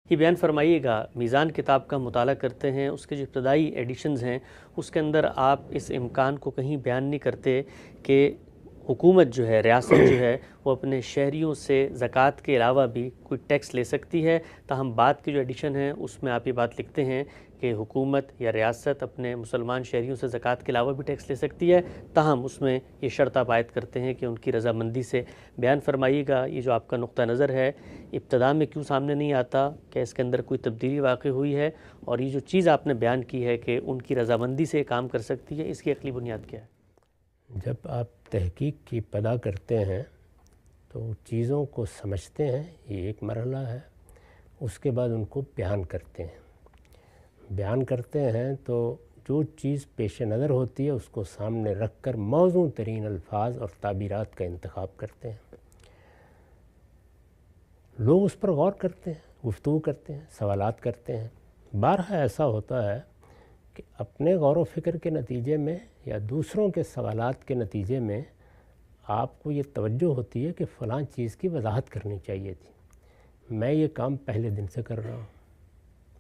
یہ بیان فرمائیے گا، میزان کتاب کا مطالعہ کرتے ہیں، اس کے جو ابتدائی ایڈیشنز ہیں اس کے اندر آپ اس امکان کو کہیں بیان نہیں کرتے کہ حکومت جو ہے، ریاست جو ہے، وہ اپنے شہریوں سے زکوٰۃ کے علاوہ بھی کوئی ٹیکس لے سکتی ہے۔ تاہم بعد کی جو ایڈیشن ہے اس میں آپ یہ بات لکھتے ہیں کہ حکومت یا ریاست اپنے مسلمان شہریوں سے زکوٰۃ کے علاوہ بھی ٹیکس لے سکتی ہے، تاہم اس میں یہ شرط آپ عائد کرتے ہیں کہ ان کی رضامندی سے۔ بیان فرمائیے گا یہ جو آپ کا نقطہ نظر ہے ابتدا میں کیوں سامنے نہیں آتا، کہ اس کے اندر کوئی تبدیلی واقع ہوئی ہے، اور یہ جو چیز آپ نے بیان کی ہے کہ ان کی رضامندی سے کام کر سکتی ہے، اس کی عقلی بنیاد کیا ہے؟ جب آپ تحقیق کی ابتدا کرتے ہیں تو چیزوں کو سمجھتے ہیں، یہ ایک مرحلہ ہے، اس کے بعد ان کو بیان کرتے ہیں تو جو چیز پیش نظر ہوتی ہے اس کو سامنے رکھ کر موزوں ترین الفاظ اور تعبیرات کا انتخاب کرتے ہیں۔ لوگ اس پر غور کرتے ہیں، گفتگو کرتے ہیں، سوالات کرتے ہیں۔ بارہا ایسا ہوتا ہے کہ اپنے غور و فکر کے نتیجے میں یا دوسروں کے سوالات کے نتیجے میں آپ کو یہ توجہ ہوتی ہے کہ فلاں چیز کی وضاحت کرنی چاہیے تھی۔ میں یہ کام پہلے دن سے کر رہا ہوں،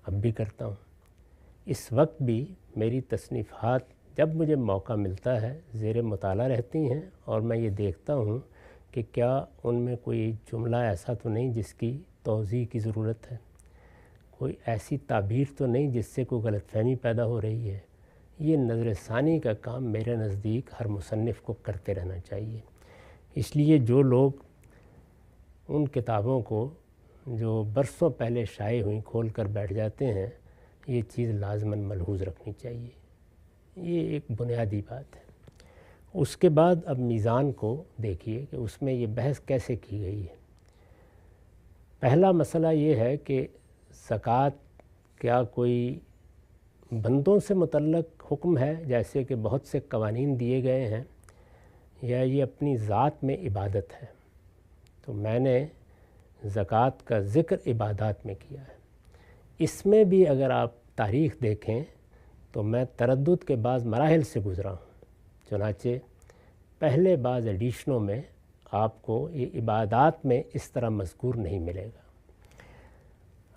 اب بھی کرتا ہوں۔ اس وقت بھی میری تصنیفات جب مجھے موقع ملتا ہے زیر مطالعہ رہتی ہیں، اور میں یہ دیکھتا ہوں کہ کیا ان میں کوئی جملہ ایسا تو نہیں جس کی توضیح کی ضرورت ہے، کوئی ایسی تعبیر تو نہیں جس سے کوئی غلط فہمی پیدا ہو رہی ہے۔ یہ نظر ثانی کا کام میرے نزدیک ہر مصنف کو کرتے رہنا چاہیے۔ اس لیے جو لوگ ان کتابوں کو جو برسوں پہلے شائع ہوئیں کھول کر بیٹھ جاتے ہیں، یہ چیز لازماً ملحوظ رکھنی چاہیے۔ یہ ایک بنیادی بات ہے۔ اس کے بعد اب میزان کو دیکھیے کہ اس میں یہ بحث کیسے کی گئی ہے۔ پہلا مسئلہ یہ ہے کہ زکوٰۃ کیا کوئی بندوں سے متعلق حکم ہے جیسے کہ بہت سے قوانین دیے گئے ہیں، یا یہ اپنی ذات میں عبادت ہے؟ تو میں نے زکوٰۃ کا ذکر عبادات میں کیا ہے۔ اس میں بھی اگر آپ تاریخ دیکھیں تو میں تردد کے بعض مراحل سے گزرا ہوں، چنانچہ پہلے بعض ایڈیشنوں میں آپ کو یہ عبادات میں اس طرح مذکور نہیں ملے گا۔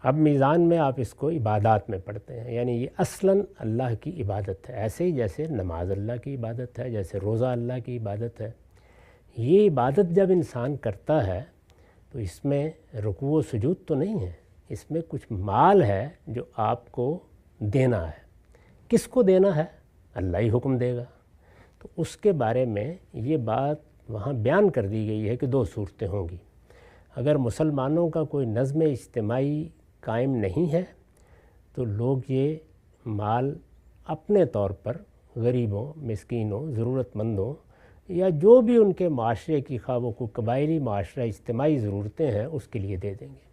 اب میزان میں آپ اس کو عبادات میں پڑھتے ہیں، یعنی یہ اصلاً اللہ کی عبادت ہے، ایسے ہی جیسے نماز اللہ کی عبادت ہے، جیسے روزہ اللہ کی عبادت ہے۔ یہ عبادت جب انسان کرتا ہے تو اس میں رکوع و سجود تو نہیں ہے، اس میں کچھ مال ہے جو آپ کو دینا ہے۔ کس کو دینا ہے؟ اللہ ہی حکم دے گا۔ تو اس کے بارے میں یہ بات وہاں بیان کر دی گئی ہے کہ دو صورتیں ہوں گی۔ اگر مسلمانوں کا کوئی نظم اجتماعی قائم نہیں ہے تو لوگ یہ مال اپنے طور پر غریبوں، مسکینوں، ضرورت مندوں یا جو بھی ان کے معاشرے کی خواہ وہ کوئی قبائلی معاشرہ اجتماعی ضرورتیں ہیں اس کے لیے دے دیں گے۔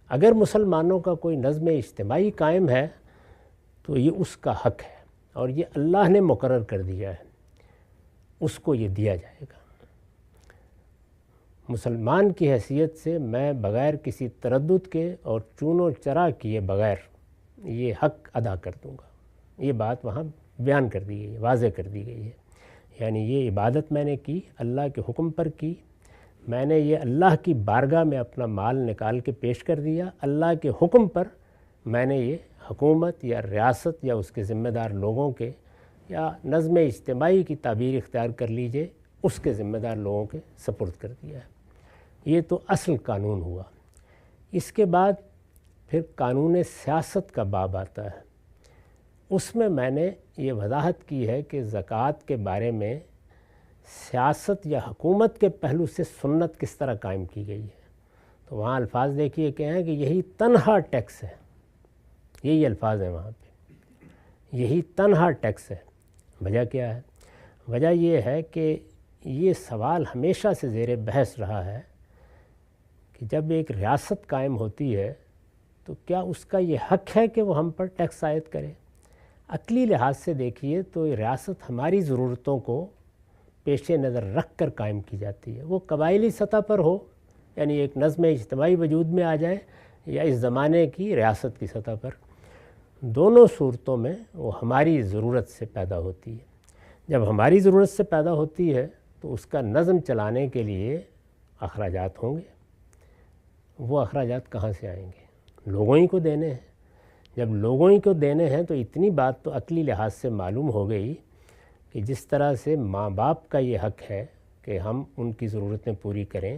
اگر مسلمانوں کا کوئی نظم اجتماعی قائم ہے تو یہ اس کا حق ہے اور یہ اللہ نے مقرر کر دیا ہے، اس کو یہ دیا جائے گا۔ مسلمان کی حیثیت سے میں بغیر کسی تردد کے اور چون و چرا کیے بغیر یہ حق ادا کر دوں گا۔ یہ بات وہاں بیان کر دی گئی ہے، واضح کر دی گئی ہے۔ یعنی یہ عبادت میں نے کی، اللہ کے حکم پر کی، میں نے یہ اللہ کی بارگاہ میں اپنا مال نکال کے پیش کر دیا، اللہ کے حکم پر میں نے یہ حکومت یا ریاست یا اس کے ذمہ دار لوگوں کے یا نظم اجتماعی کی تعبیر اختیار کر لیجئے، اس کے ذمہ دار لوگوں کے سپرد کر دیا ہے۔ یہ تو اصل قانون ہوا۔ اس کے بعد پھر قانون سیاست کا باب آتا ہے۔ اس میں نے یہ وضاحت کی ہے کہ زکوٰۃ کے بارے میں سیاست یا حکومت کے پہلو سے سنت کس طرح قائم کی گئی ہے۔ تو وہاں الفاظ دیکھیے کہ ہیں کہ یہی تنہا ٹیکس ہے، یہی الفاظ ہیں وہاں پہ، یہی تنہا ٹیکس ہے۔ وجہ کیا ہے؟ وجہ یہ ہے کہ یہ سوال ہمیشہ سے زیر بحث رہا ہے کہ جب ایک ریاست قائم ہوتی ہے تو کیا اس کا یہ حق ہے کہ وہ ہم پر ٹیکس عائد کرے؟ عقلی لحاظ سے دیکھیے تو یہ ریاست ہماری ضرورتوں کو پیش نظر رکھ کر قائم کی جاتی ہے، وہ قبائلی سطح پر ہو، یعنی ایک نظم اجتماعی وجود میں آ جائے، یا اس زمانے کی ریاست کی سطح پر، دونوں صورتوں میں وہ ہماری ضرورت سے پیدا ہوتی ہے۔ جب ہماری ضرورت سے پیدا ہوتی ہے تو اس کا نظم چلانے کے لیے اخراجات ہوں گے۔ وہ اخراجات کہاں سے آئیں گے؟ لوگوں ہی کو دینے ہیں۔ جب لوگوں ہی کو دینے ہیں تو اتنی بات تو عقلی لحاظ سے معلوم ہو گئی کہ جس طرح سے ماں باپ کا یہ حق ہے کہ ہم ان کی ضرورتیں پوری کریں،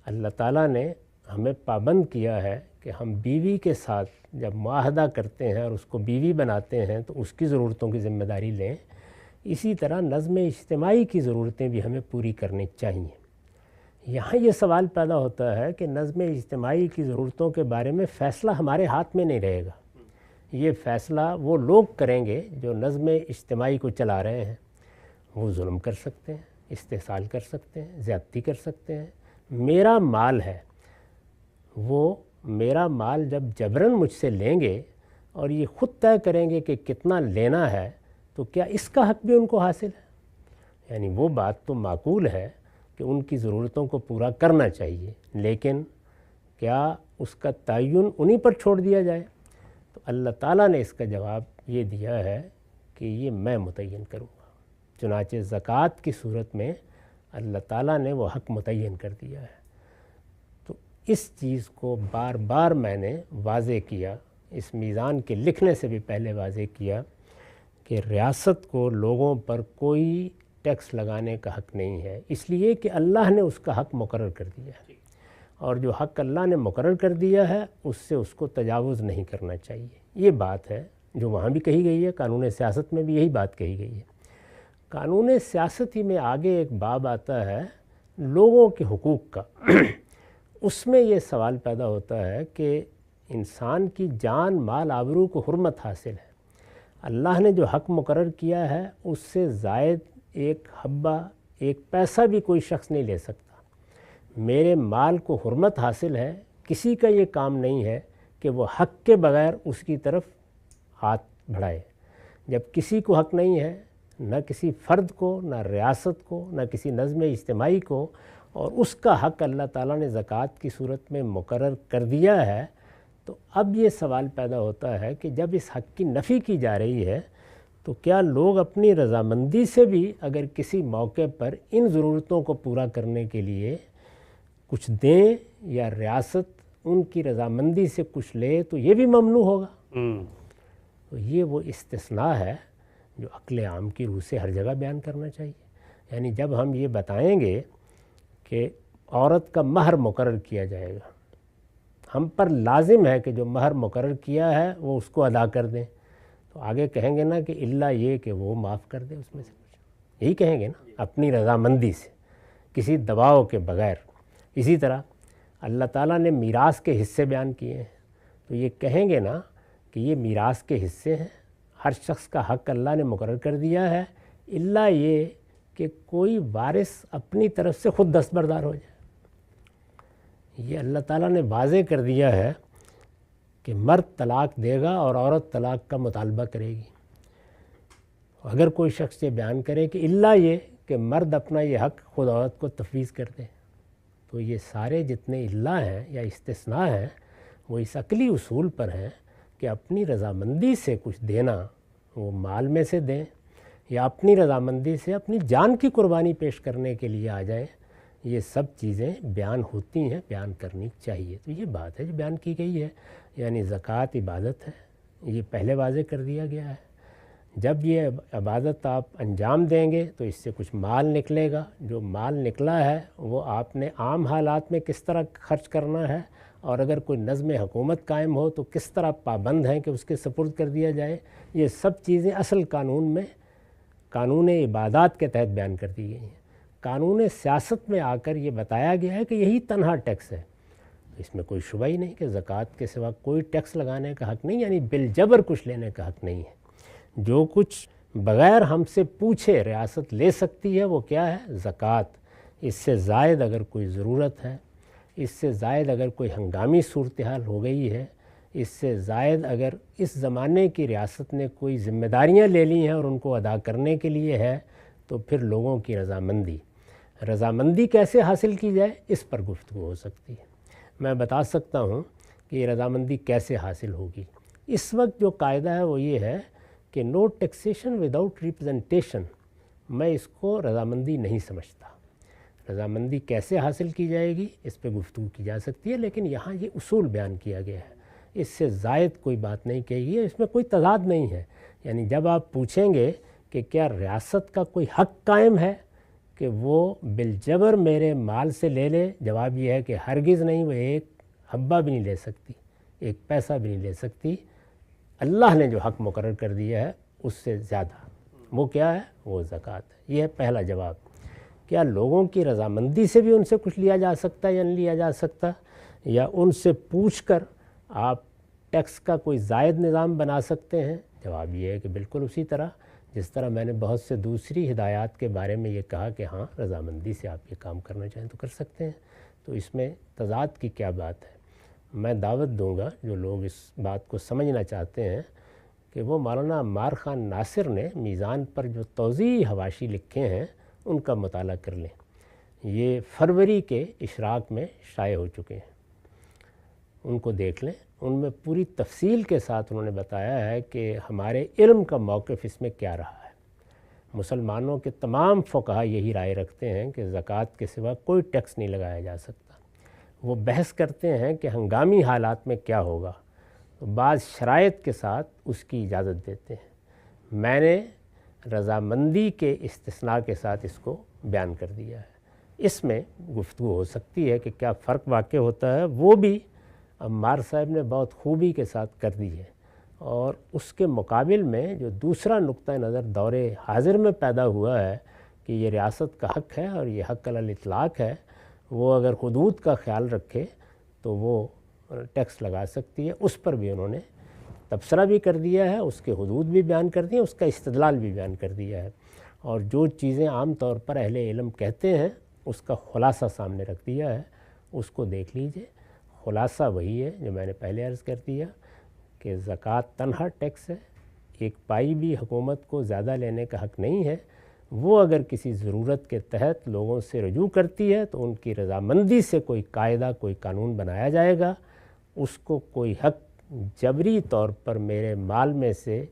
اللہ تعالیٰ نے ہمیں پابند کیا ہے کہ ہم بیوی کے ساتھ جب معاہدہ کرتے ہیں اور اس کو بیوی بناتے ہیں تو اس کی ضرورتوں کی ذمہ داری لیں۔ اسی طرح نظم اجتماعی کی ضرورتیں بھی ہمیں پوری کرنی چاہیے۔ یہاں یہ سوال پیدا ہوتا ہے کہ نظم اجتماعی کی ضرورتوں کے بارے میں فیصلہ ہمارے ہاتھ میں نہیں رہے گا، یہ فیصلہ وہ لوگ کریں گے جو نظم اجتماعی کو چلا رہے ہیں۔ وہ ظلم کر سکتے ہیں، استحصال کر سکتے ہیں، زیادتی کر سکتے ہیں۔ میرا مال ہے، وہ میرا مال جب جبراً مجھ سے لیں گے اور یہ خود طے کریں گے کہ کتنا لینا ہے، تو کیا اس کا حق بھی ان کو حاصل ہے؟ یعنی وہ بات تو معقول ہے کہ ان کی ضرورتوں کو پورا کرنا چاہیے، لیکن کیا اس کا تعین انہی پر چھوڑ دیا جائے؟ تو اللہ تعالیٰ نے اس کا جواب یہ دیا ہے کہ یہ میں متعین کروں گا۔ چنانچہ زکوٰۃ کی صورت میں اللہ تعالیٰ نے وہ حق متعین کر دیا ہے۔ تو اس چیز کو بار بار میں نے واضح کیا، اس میزان کے لکھنے سے بھی پہلے واضح کیا کہ ریاست کو لوگوں پر کوئی ٹیکس لگانے کا حق نہیں ہے، اس لیے کہ اللہ نے اس کا حق مقرر کر دیا ہے، اور جو حق اللہ نے مقرر کر دیا ہے اس سے اس کو تجاوز نہیں کرنا چاہیے۔ یہ بات ہے جو وہاں بھی کہی گئی ہے، قانون سیاست میں بھی یہی بات کہی گئی ہے۔ قانون سیاست ہی میں آگے ایک باب آتا ہے لوگوں کے حقوق کا۔ اس میں یہ سوال پیدا ہوتا ہے کہ انسان کی جان، مال، آبرو کو حرمت حاصل ہے۔ اللہ نے جو حق مقرر کیا ہے اس سے زائد ایک حبہ، ایک پیسہ بھی کوئی شخص نہیں لے سکتا۔ میرے مال کو حرمت حاصل ہے، کسی کا یہ کام نہیں ہے کہ وہ حق کے بغیر اس کی طرف ہاتھ بڑھائے۔ جب کسی کو حق نہیں ہے، نہ کسی فرد کو، نہ ریاست کو، نہ کسی نظم اجتماعی کو، اور اس کا حق اللہ تعالیٰ نے زکوٰۃ کی صورت میں مقرر کر دیا ہے، تو اب یہ سوال پیدا ہوتا ہے کہ جب اس حق کی نفی کی جا رہی ہے تو کیا لوگ اپنی رضامندی سے بھی اگر کسی موقع پر ان ضرورتوں کو پورا کرنے کے لیے کچھ دیں، یا ریاست ان کی رضامندی سے کچھ لے، تو یہ بھی ممنوع ہوگا؟ تو یہ وہ استثناء ہے جو عقل عام کی روح سے ہر جگہ بیان کرنا چاہیے۔ یعنی جب ہم یہ بتائیں گے کہ عورت کا مہر مقرر کیا جائے گا، ہم پر لازم ہے کہ جو مہر مقرر کیا ہے وہ اس کو ادا کر دیں، تو آگے کہیں گے نا کہ الا یہ کہ وہ معاف کر دے اس میں سے کچھ، یہی کہیں گے نا، اپنی رضامندی سے، کسی دباؤ کے بغیر۔ اسی طرح اللہ تعالیٰ نے میراث کے حصے بیان کیے ہیں، تو یہ کہیں گے نا کہ یہ میراث کے حصے ہیں، ہر شخص کا حق اللہ نے مقرر کر دیا ہے، الا یہ کہ کوئی وارث اپنی طرف سے خود دستبردار ہو جائے۔ یہ اللہ تعالیٰ نے واضح کر دیا ہے کہ مرد طلاق دے گا اور عورت طلاق کا مطالبہ کرے گی۔ اگر کوئی شخص یہ بیان کرے کہ الا یہ کہ مرد اپنا یہ حق خود عورت کو تفویض کر دے، تو یہ سارے جتنے الا ہیں یا استثناء ہیں وہ اس عقلی اصول پر ہیں کہ اپنی رضامندی سے کچھ دینا، وہ مال میں سے دیں یا اپنی رضامندی سے اپنی جان کی قربانی پیش کرنے کے لیے آ جائیں، یہ سب چیزیں بیان ہوتی ہیں، بیان کرنی چاہیے۔ تو یہ بات ہے جو بیان کی گئی ہے، یعنی زکوٰۃ عبادت ہے، یہ پہلے واضح کر دیا گیا ہے۔ جب یہ عبادت آپ انجام دیں گے تو اس سے کچھ مال نکلے گا، جو مال نکلا ہے وہ آپ نے عام حالات میں کس طرح خرچ کرنا ہے، اور اگر کوئی نظم حکومت قائم ہو تو کس طرح پابند ہیں کہ اس کے سپرد کر دیا جائے، یہ سب چیزیں اصل قانون میں، قانون عبادات کے تحت بیان کر دی گئی ہیں۔ قانون سیاست میں آ کر یہ بتایا گیا ہے کہ یہی تنہا ٹیکس ہے، اس میں کوئی شبہ ہی نہیں کہ زکوٰۃ کے سوا کوئی ٹیکس لگانے کا حق نہیں، یعنی بالجبر کچھ لینے کا حق نہیں ہے۔ جو کچھ بغیر ہم سے پوچھے ریاست لے سکتی ہے وہ کیا ہے؟ زکوٰۃ۔ اس سے زائد اگر کوئی ضرورت ہے، اس سے زائد اگر کوئی ہنگامی صورتحال ہو گئی ہے، اس سے زائد اگر اس زمانے کی ریاست نے کوئی ذمہ داریاں لے لی ہیں اور ان کو ادا کرنے کے لیے ہے، تو پھر لوگوں کی رضامندی کیسے حاصل کی جائے، اس پر گفتگو ہو سکتی ہے۔ میں بتا سکتا ہوں کہ یہ رضامندی کیسے حاصل ہوگی۔ اس وقت جو قاعدہ ہے وہ یہ ہے کہ نو ٹیکسیشن وداؤٹ ریپرزنٹیشن، میں اس کو رضامندی نہیں سمجھتا۔ رضامندی کیسے حاصل کی جائے گی اس پہ گفتگو کی جا سکتی ہے، لیکن یہاں یہ اصول بیان کیا گیا ہے۔ اس سے زائد کوئی بات نہیں کہی ہے، اس میں کوئی تضاد نہیں ہے۔ یعنی جب آپ پوچھیں گے کہ کیا ریاست کا کوئی حق قائم ہے کہ وہ بالجبر میرے مال سے لے لے، جواب یہ ہے کہ ہرگز نہیں، وہ ایک حبہ بھی نہیں لے سکتی، ایک پیسہ بھی نہیں لے سکتی۔ اللہ نے جو حق مقرر کر دیا ہے اس سے زیادہ، وہ کیا ہے؟ وہ زکوٰۃ ہے۔ یہ ہے پہلا جواب۔ کیا لوگوں کی رضامندی سے بھی ان سے کچھ لیا جا سکتا ہے یا نہیں لیا جا سکتا، یا ان سے پوچھ کر آپ ٹیکس کا کوئی زائد نظام بنا سکتے ہیں؟ جواب یہ ہے کہ بالکل اسی طرح جس طرح میں نے بہت سے دوسری ہدایات کے بارے میں یہ کہا کہ ہاں رضامندی سے آپ یہ کام کرنا چاہیں تو کر سکتے ہیں، تو اس میں تضاد کی کیا بات ہے؟ میں دعوت دوں گا جو لوگ اس بات کو سمجھنا چاہتے ہیں کہ وہ مولانا عمار خان ناصر نے میزان پر جو توضیحی حواشی لکھے ہیں ان کا مطالعہ کر لیں۔ یہ فروری کے اشراق میں شائع ہو چکے ہیں، ان کو دیکھ لیں۔ ان میں پوری تفصیل کے ساتھ انہوں نے بتایا ہے کہ ہمارے علم کا موقف اس میں کیا رہا ہے۔ مسلمانوں کے تمام فقہا یہی رائے رکھتے ہیں کہ زکوٰۃ کے سوا کوئی ٹیکس نہیں لگایا جا سکتا۔ وہ بحث کرتے ہیں کہ ہنگامی حالات میں کیا ہوگا، تو بعض شرائط کے ساتھ اس کی اجازت دیتے ہیں۔ میں نے رضامندی کے استثناء کے ساتھ اس کو بیان کر دیا ہے۔ اس میں گفتگو ہو سکتی ہے کہ کیا فرق واقع ہوتا ہے، وہ بھی عمار صاحب نے بہت خوبی کے ساتھ کر دی ہے۔ اور اس کے مقابل میں جو دوسرا نقطہ نظر دور حاضر میں پیدا ہوا ہے کہ یہ ریاست کا حق ہے اور یہ حق علی الاطلاق ہے، وہ اگر حدود کا خیال رکھے تو وہ ٹیکس لگا سکتی ہے۔ اس پر بھی انہوں نے تبصرہ بھی کر دیا ہے، اس کے حدود بھی بیان کر دیے، اس کا استدلال بھی بیان کر دیا ہے، اور جو چیزیں عام طور پر اہل علم کہتے ہیں اس کا خلاصہ سامنے رکھ دیا ہے۔ اس کو دیکھ لیجئے۔ خلاصہ وہی ہے جو میں نے پہلے عرض کر دیا کہ زکوٰۃ تنہا ٹیکس ہے، ایک پائی بھی حکومت کو زیادہ لینے کا حق نہیں ہے۔ وہ اگر کسی ضرورت کے تحت لوگوں سے رجوع کرتی ہے تو ان کی رضامندی سے کوئی قاعدہ، کوئی قانون بنایا جائے گا۔ اس کو کوئی حق جبری طور پر میرے مال میں سے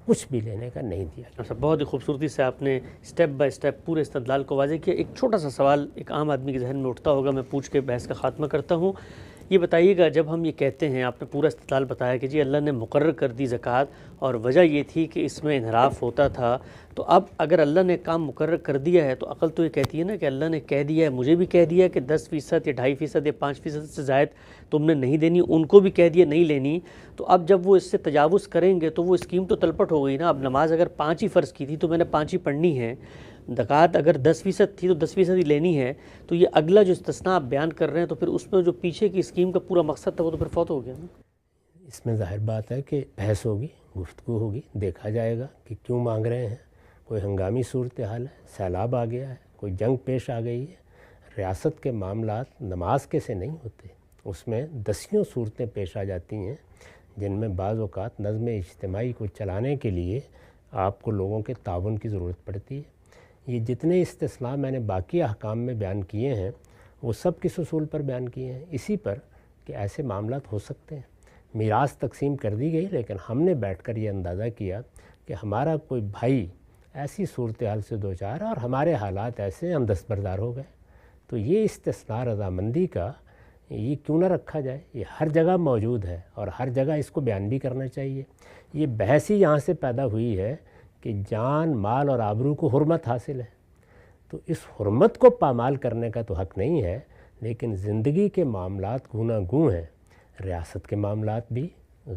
کچھ بھی لینے کا نہیں دیا گیا۔ بہت ہی خوبصورتی سے آپ نے سٹیپ بائی سٹیپ پورے استدلال کو واضح کیا۔ ایک چھوٹا سا سوال ایک عام آدمی کے ذہن میں اٹھتا ہوگا، میں پوچھ کے بحث کا خاتمہ کرتا ہوں۔ یہ بتائیے گا، جب ہم یہ کہتے ہیں، آپ نے پورا استدلال بتایا کہ جی اللہ نے مقرر کر دی زکوٰۃ اور وجہ یہ تھی کہ اس میں انحراف ہوتا تھا، تو اب اگر اللہ نے کام مقرر کر دیا ہے تو عقل تو یہ کہتی ہے نا کہ اللہ نے کہہ دیا ہے، مجھے بھی کہہ دیا کہ 10% یا 2.5% یا 5% سے زائد تم نے نہیں دینی، ان کو بھی کہہ دیا نہیں لینی، تو اب جب وہ اس سے تجاوز کریں گے تو وہ اسکیم تو تلپٹ ہو گئی نا۔ اب نماز اگر 5 ہی فرض کی تھی تو میں نے 5 ہی پڑھنی ہے، زکوٰۃ اگر 10% تھی تو 10% ہی لینی ہے، تو یہ اگلا جو استثناء آپ بیان کر رہے ہیں تو پھر اس میں جو پیچھے کی اسکیم کا پورا مقصد تھا وہ تو پھر فوت ہو گیا نا۔ اس میں ظاہر بات ہے کہ بحث ہوگی، گفتگو ہوگی، دیکھا جائے گا کہ کیوں مانگ رہے ہیں۔ کوئی ہنگامی صورتحال ہے، سیلاب آ گیا ہے، کوئی جنگ پیش آ گئی ہے۔ ریاست کے معاملات نماز کے سے نہیں ہوتے، اس میں دسیوں صورتیں پیش آ جاتی ہیں جن میں بعض اوقات نظم اجتماعی کو چلانے کے لیے آپ کو لوگوں کے تعاون کی ضرورت پڑتی ہے۔ یہ جتنے استثناء میں نے باقی احکام میں بیان کیے ہیں وہ سب کس اصول پر بیان کیے ہیں؟ اسی پر کہ ایسے معاملات ہو سکتے ہیں۔ میراث تقسیم کر دی گئی، لیکن ہم نے بیٹھ کر یہ اندازہ کیا کہ ہمارا کوئی بھائی ایسی صورتحال سے دوچار ہے اور ہمارے حالات ایسے، ہم دستبردار ہو گئے، تو یہ استثناء رضامندی کا یہ کیوں نہ رکھا جائے؟ یہ ہر جگہ موجود ہے اور ہر جگہ اس کو بیان بھی کرنا چاہیے۔ یہ بحث ہی یہاں سے پیدا ہوئی ہے کہ جان، مال اور آبرو کو حرمت حاصل ہے، تو اس حرمت کو پامال کرنے کا تو حق نہیں ہے، لیکن زندگی کے معاملات گوناگوں ہیں۔ ریاست کے معاملات بھی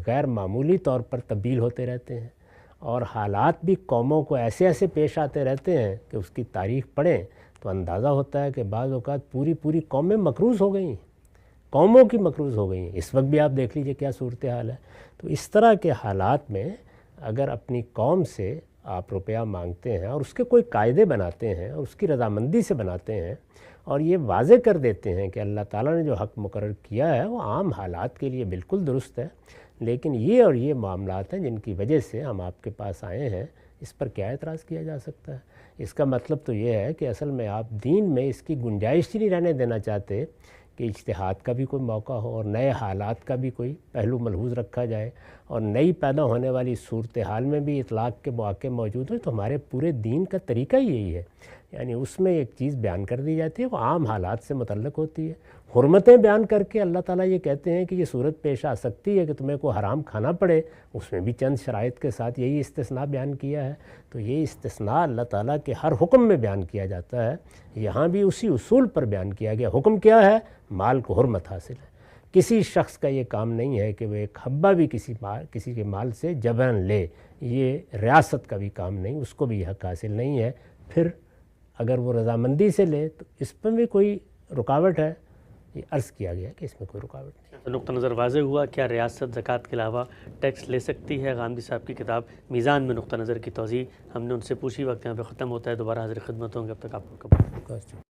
غیر معمولی طور پر تبدیل ہوتے رہتے ہیں، اور حالات بھی قوموں کو ایسے ایسے پیش آتے رہتے ہیں کہ اس کی تاریخ پڑھیں تو اندازہ ہوتا ہے کہ بعض اوقات پوری قومیں مقروض ہو گئی ہیں، قوموں کی مقروض ہو گئی ہیں۔ اس وقت بھی آپ دیکھ لیجئے کیا صورتحال ہے۔ تو اس طرح کے حالات میں اگر اپنی قوم سے آپ روپیہ مانگتے ہیں اور اس کے کوئی قاعدے بناتے ہیں اور اس کی رضامندی سے بناتے ہیں اور یہ واضح کر دیتے ہیں کہ اللہ تعالیٰ نے جو حق مقرر کیا ہے وہ عام حالات کے لیے بالکل درست ہے، لیکن یہ اور یہ معاملات ہیں جن کی وجہ سے ہم آپ کے پاس آئے ہیں، اس پر کیا اعتراض کیا جا سکتا ہے؟ اس کا مطلب تو یہ ہے کہ اصل میں آپ دین میں اس کی گنجائش ہی نہیں رہنے دینا چاہتے کہ اجتہاد کا بھی کوئی موقع ہو اور نئے حالات کا بھی کوئی پہلو ملحوظ رکھا جائے، اور نئی پیدا ہونے والی صورتحال میں بھی اطلاق کے مواقع موجود ہیں۔ تو ہمارے پورے دین کا طریقہ ہی یہی ہے، یعنی اس میں ایک چیز بیان کر دی جاتی ہے، وہ عام حالات سے متعلق ہوتی ہے۔ حرمتیں بیان کر کے اللہ تعالیٰ یہ کہتے ہیں کہ یہ صورت پیش آ سکتی ہے کہ تمہیں کو حرام کھانا پڑے، اس میں بھی چند شرائط کے ساتھ یہی استثناء بیان کیا ہے۔ تو یہ استثناء اللہ تعالیٰ کے ہر حکم میں بیان کیا جاتا ہے، یہاں بھی اسی اصول پر بیان کیا گیا۔ حکم کیا ہے؟ مال کو حرمت حاصل ہے۔ کسی شخص کا یہ کام نہیں ہے کہ وہ ایک حبہ بھی کسی کے مال سے جبراً لے، یہ ریاست کا بھی کام نہیں، اس کو بھی یہ حق حاصل نہیں ہے۔ پھر اگر وہ رضامندی سے لے تو اس پر بھی کوئی رکاوٹ ہے؟ یہ عرض کیا گیا کہ اس میں کوئی رکاوٹ نہیں۔ نقطہ نظر واضح ہوا، کیا ریاست زکوٰۃ کے علاوہ ٹیکس لے سکتی ہے؟ غامدی صاحب کی کتاب میزان میں نقطہ نظر کی توضیح ہم نے ان سے پوچھی۔ وقت یہاں پہ ختم ہوتا ہے، دوبارہ حاضر خدمت ہوں گے، اب تک آپ کو قبول۔